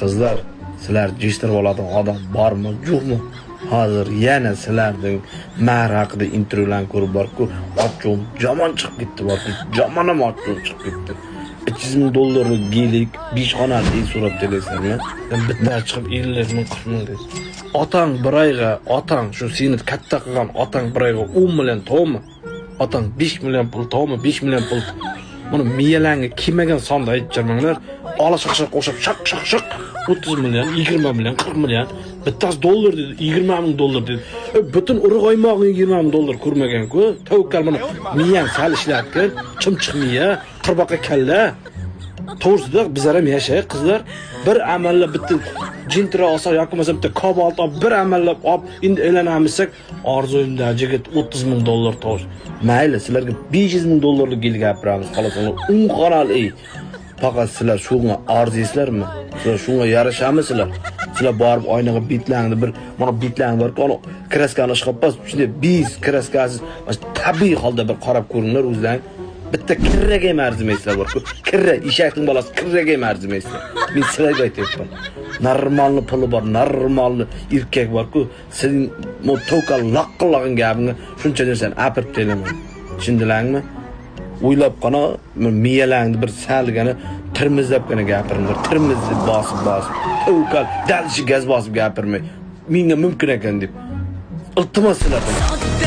Qizlar, sizlar jishtirib oladigan odam bormi, yo'qmi? Hozir yana sizlarning mer haqida intervyularni ko'rib borku, ochum jomon chiqib ketdi, borku. Jomonam ochum chiqib ketdi. $300,000 gelik, 5 xonali surat telesizlarmi? Bitta chiqib 50 ming, 40 ming dedi. Otang bir oyga, otang shu seni katta qilgan otang bir oyga 10 million to'mi? Otang 5 million pul to'mi? 5 million pul. Buni miyalarga kelmagan sonda aytjarmanglar. Alashaqshaq qo'shib shaq 30 million, 20 million, 40 million. Bittasi dollar dedi, $20,000 dedi. Butun urug' oymog'ini $20,000 ko'rmagan-ku. Tavakkal mana miyang sal ishlatgan, chimchiq miya, qirbaqa kalla. To'g'risida bizlar ham yashaylik qizlar. Bir amallab bitta jintira olsa yoki bo'lmasa bitta kobalt olib, bir amallab olib, endi aylanamizsak, orzuyimda jigit $30,000 to'sh. Mayli, sizlarga $500,000 gel gapiramiz, xolos uni 10 xonali. Faqat sizlar shunga arziysizlarmi? Sizlar shunga yarashamizlar? Sizlar borib oynaga bitlangni bir mana bitlang bor, uni kraskani chiqarib, shunday biz kraskasiz tabiiy holda bir qarab ko'ringlar o'zlaring. Bitta kirraga ham arzimaysizlar bor-ku. Kirra, eshakning bolasi kirraga ham arzimaysizlar. Men sizlarga aytayapman. Normalni puli bor, normalni erkak bor-ku, sening mo to'kal laqqillagan gapingni shuncha narsa apirib telaman. Tushundinglarmi? O'ylab qana, miyalangni bir salgani tirmizlabgina gapiringlar. Tirmizni bosib. To'kal dalshi gaz bosib gapirmay. Menga mumkin ekan deb. Iltimos sizlardan.